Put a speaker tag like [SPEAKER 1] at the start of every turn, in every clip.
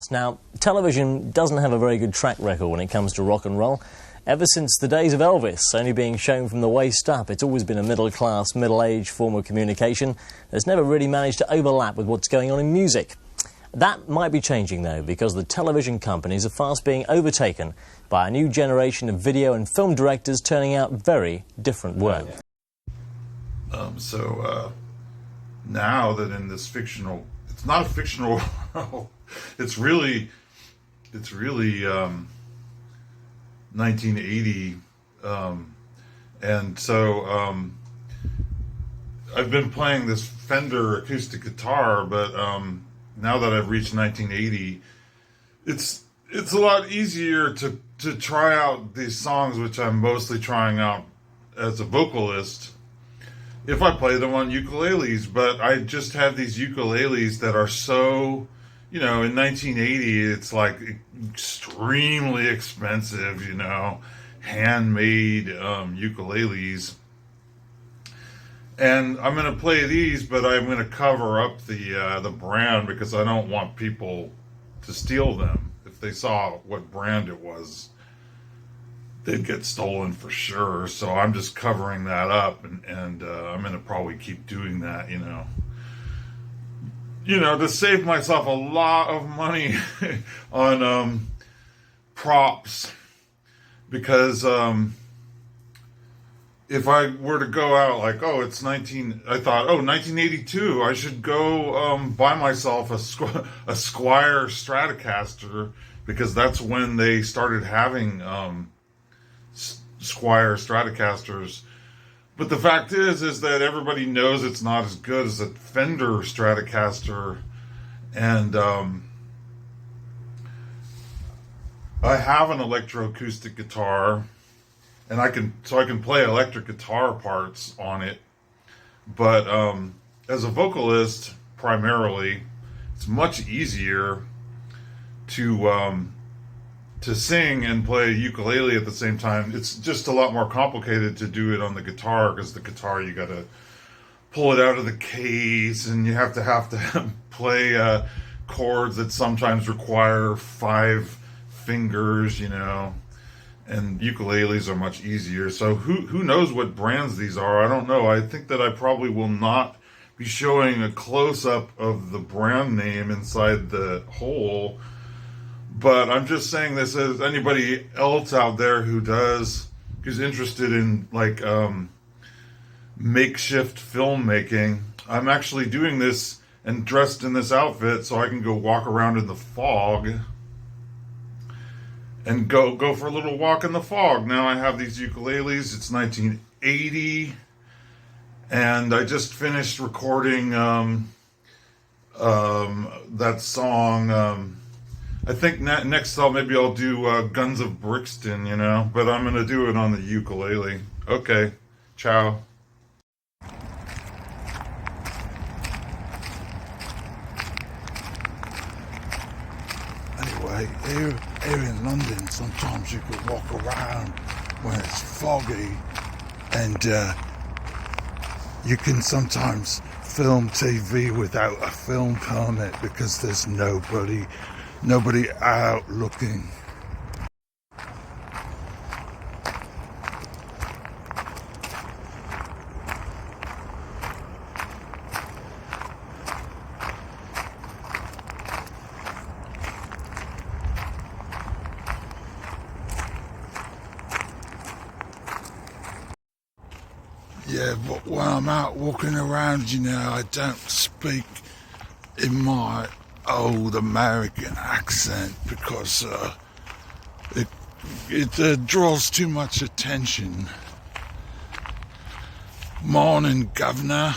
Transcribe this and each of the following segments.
[SPEAKER 1] Now, television doesn't have a very good track record when it comes to rock and roll. Ever since the days of Elvis, only being shown from the waist up, it's always been a middle-class, middle-aged form of communication that's never really managed to overlap with what's going on in music. That might be changing, though, because the television companies are fast being overtaken by a new generation of video and film directors turning out very different work.
[SPEAKER 2] Now that in this fictional, it's not a fictional world, it's really 1980, and so I've been playing this Fender acoustic guitar, but now that I've reached 1980, it's a lot easier to try out these songs, which I'm mostly trying out as a vocalist, if I play them on ukuleles. But I just have these ukuleles that are so, in 1980, it's like extremely expensive, handmade ukuleles. And I'm going to play these, but I'm going to cover up the brand because I don't want people to steal them. If they saw what brand it was, they'd get stolen for sure. So I'm just covering that up, and I'm going to probably keep doing that, to save myself a lot of money on props, because if I were to go out like, I thought, 1982, I should go buy myself a Squier Stratocaster, because that's when they started having Squier Stratocasters. But the fact is that everybody knows it's not as good as a Fender Stratocaster, and I have an electroacoustic guitar, and I can play electric guitar parts on it. But as a vocalist, primarily, it's much easier to sing and play ukulele at the same time. It's just a lot more complicated to do it on the guitar, because the guitar, you got to pull it out of the case, and you have to play chords that sometimes require 5 fingers, and ukuleles are much easier. So who knows what brands these are? I don't know. I think that I probably will not be showing a close-up of the brand name inside the hole. But I'm just saying this as anybody else out there who's interested in makeshift filmmaking. I'm actually doing this and dressed in this outfit so I can go walk around in the fog and go for a little walk in the fog. Now I have these ukuleles. It's 1980, and I just finished recording that song. I think next maybe I'll do Guns of Brixton, but I'm going to do it on the ukulele. Okay, ciao.
[SPEAKER 3] Anyway, here in London, sometimes you could walk around when it's foggy, and you can sometimes film TV without a film permit because there's nobody out looking. Yeah, but when I'm out walking around, I don't speak in my old American accent because it draws too much attention. Morning, governor.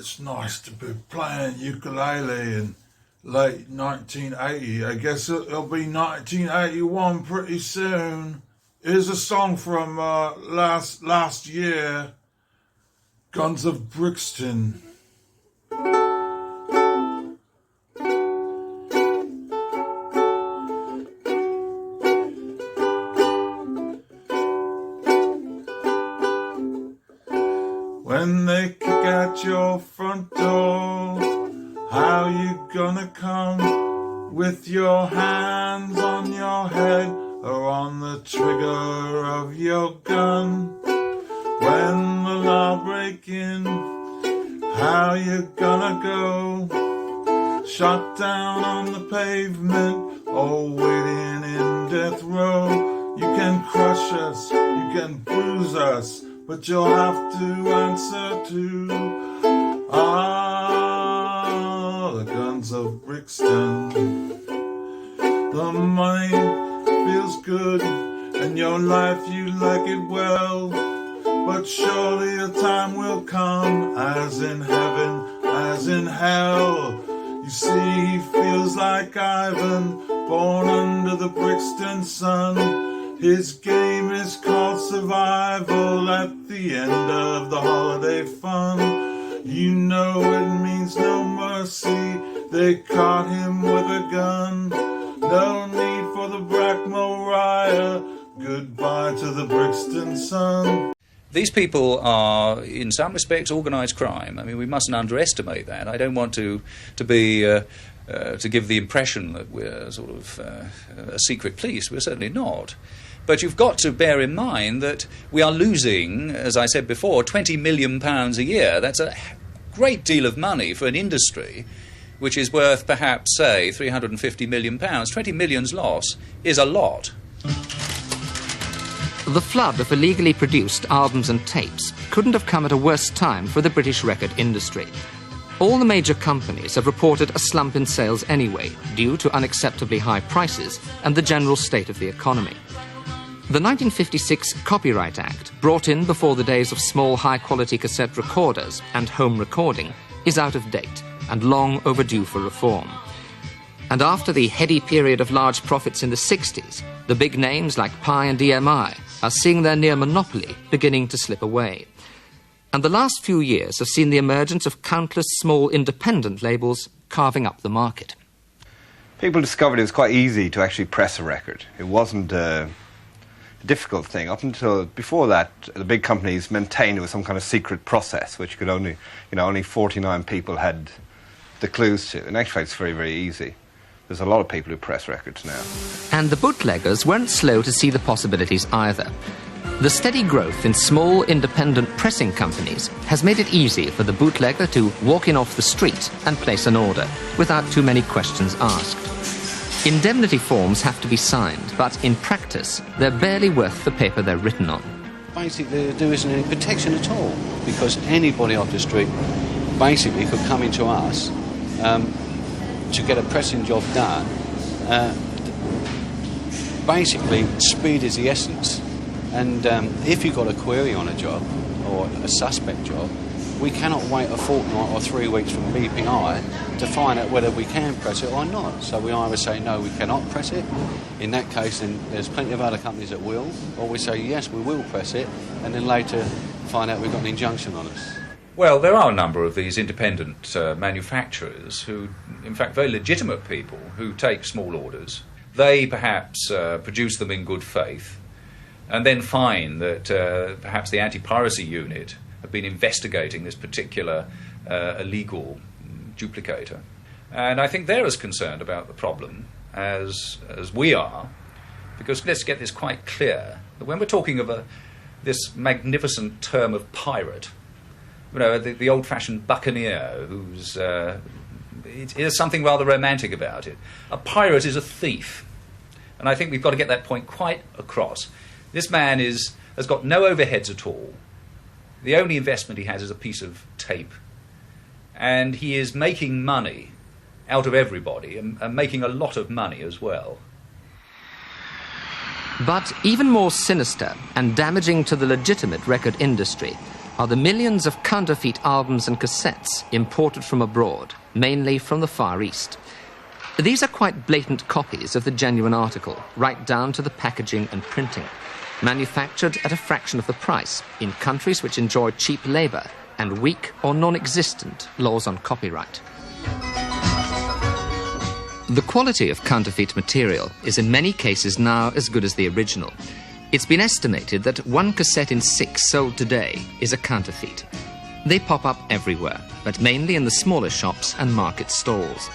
[SPEAKER 3] it's nice to be playing ukulele in late 1980. I guess it'll be 1981 pretty soon. Here's a song from last year, Guns of Brixton. When they kick at your front door, how you gonna come? With your hands on your head or on the trigger of your gun? When the law break in, how you gonna go? Shot down on the pavement or waiting in death row? You can crush us, you can bruise us, but you'll have to answer to the Guns of Brixton. The money feels good and your life you like it well, but surely a time will come, as in heaven, as in hell. You see, he feels like Ivan, born under the Brixton sun. His game is called survival at the end of the holiday fun. You know it means no mercy, they caught him with a gun. No need for the Bracknell riot, goodbye to the Brixton sun.
[SPEAKER 4] These people are, in some respects, organised crime. I mean, we mustn't underestimate that. I don't want to give the impression that we're sort of a secret police. We're certainly not. But you've got to bear in mind that we are losing, as I said before, £20 million a year. That's a great deal of money for an industry which is worth perhaps, say, £350 million. 20 million's loss is a lot.
[SPEAKER 5] The flood of illegally produced albums and tapes couldn't have come at a worse time for the British record industry. All the major companies have reported a slump in sales anyway, due to unacceptably high prices and the general state of the economy. The 1956 Copyright Act, brought in before the days of small high-quality cassette recorders and home recording, is out of date and long overdue for reform. And after the heady period of large profits in the 60s, the big names like Pi and EMI are seeing their near monopoly beginning to slip away. And the last few years have seen the emergence of countless small independent labels carving up the market.
[SPEAKER 6] People discovered it was quite easy to actually press a record. It wasn't a difficult thing. Up until before that, the big companies maintained it was some kind of secret process, which could only 49 people had the clues to. In actual fact, it's very, very easy. There's a lot of people who press records now.
[SPEAKER 5] And the bootleggers weren't slow to see the possibilities either. The steady growth in small independent pressing companies has made it easy for the bootlegger to walk in off the street and place an order without too many questions asked. Indemnity forms have to be signed, but in practice, they're barely worth the paper they're written on.
[SPEAKER 7] Basically, there isn't any protection at all, because anybody off the street basically could come into us to get a pressing job done. Basically, speed is the essence. And if you've got a query on a job, or a suspect job, we cannot wait a fortnight or 3 weeks from BPI to find out whether we can press it or not. So we either say, no, we cannot press it. In that case, then there's plenty of other companies that will. Or we say, yes, we will press it, and then later find out we've got an injunction on us.
[SPEAKER 4] Well, there are a number of these independent manufacturers who, in fact, very legitimate people who take small orders. They perhaps produce them in good faith and then find that perhaps the anti-piracy unit have been investigating this particular illegal duplicator. And I think they're as concerned about the problem as we are, because let's get this quite clear, that when we're talking of this magnificent term of pirate, the old-fashioned buccaneer who's... there's something rather romantic about it. A pirate is a thief. And I think we've got to get that point quite across. This man has got no overheads at all. The only investment he has is a piece of tape. And he is making money out of everybody, and making a lot of money as well.
[SPEAKER 5] But even more sinister and damaging to the legitimate record industry are the millions of counterfeit albums and cassettes imported from abroad, mainly from the Far East. These are quite blatant copies of the genuine article, right down to the packaging and printing, manufactured at a fraction of the price in countries which enjoy cheap labour and weak or non-existent laws on copyright. The quality of counterfeit material is in many cases now as good as the original. It's been estimated that 1 cassette in 6 sold today is a counterfeit. They pop up everywhere, but mainly in the smaller shops and market stalls.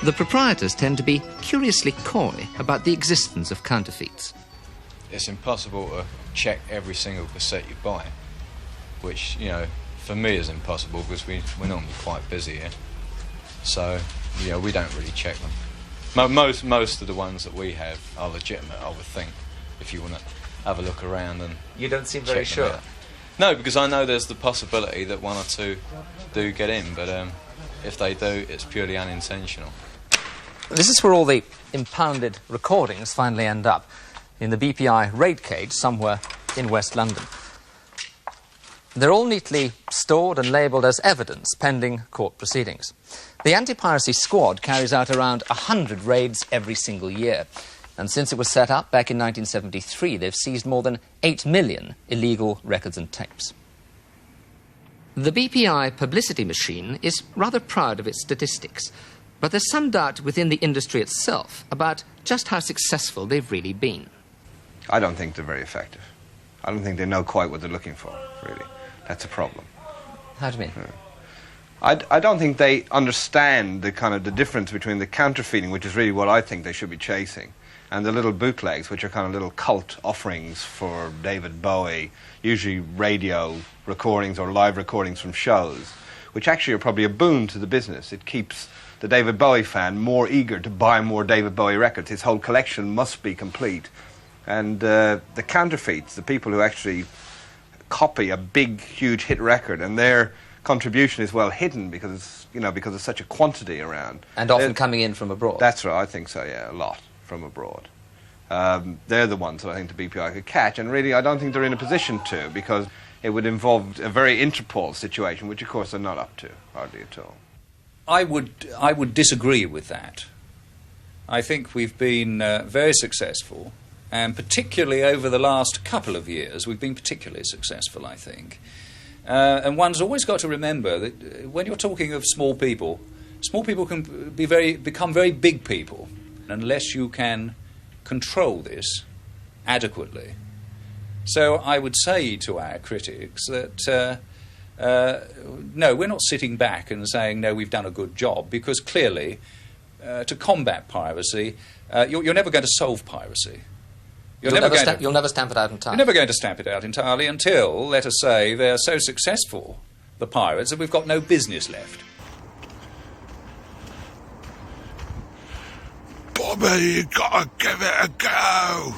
[SPEAKER 5] The proprietors tend to be curiously coy about the existence of counterfeits.
[SPEAKER 8] It's impossible to check every single cassette you buy, which, you know, for me is impossible because we're normally quite busy here. So, you know, we don't really check them. Most of the ones that we have are legitimate, I would think, if you want to have a look around and
[SPEAKER 5] You don't seem very
[SPEAKER 8] check them
[SPEAKER 5] sure.
[SPEAKER 8] out. No, because I know there's the possibility that 1 or 2 do get in, but if they do, it's purely unintentional.
[SPEAKER 5] This is where all the impounded recordings finally end up, in the BPI raid cage somewhere in West London. They're all neatly stored and labelled as evidence pending court proceedings. The anti-piracy squad carries out around 100 raids every single year. And since it was set up back in 1973, they've seized more than 8 million illegal records and tapes. The BPI publicity machine is rather proud of its statistics, but there's some doubt within the industry itself about just how successful they've really been.
[SPEAKER 6] I don't think they're very effective. I don't think they know quite what they're looking for, really. That's a problem.
[SPEAKER 5] How do you mean?
[SPEAKER 6] I don't think they understand the difference between the counterfeiting, which is really what I think they should be chasing, and the little bootlegs, which are kind of little cult offerings for David Bowie, usually radio recordings or live recordings from shows, which actually are probably a boon to the business. It keeps the David Bowie fan more eager to buy more David Bowie records. His whole collection must be complete. And the counterfeits, the people who actually copy a big, huge hit record, and their contribution is well hidden because there's such a quantity around.
[SPEAKER 5] And often coming in from abroad.
[SPEAKER 6] That's right, I think so, yeah, a lot from abroad. They're the ones that I think the BPI could catch, and really I don't think they're in a position to, because it would involve a very Interpol situation, which of course they're not up to, hardly at all.
[SPEAKER 4] I would disagree with that. I think we've been very successful, and particularly over the last couple of years, we've been particularly successful, I think. And one's always got to remember that when you're talking of small people can become very big people unless you can control this adequately. So I would say to our critics that no, we're not sitting back and saying, no, we've done a good job, because clearly to combat piracy, you're never going to solve piracy. You'll never
[SPEAKER 5] stamp it out entirely.
[SPEAKER 4] You're never going to stamp it out entirely until, let us say, they're so successful, the pirates, that we've got no business left.
[SPEAKER 3] Bobby, you gotta give it a go.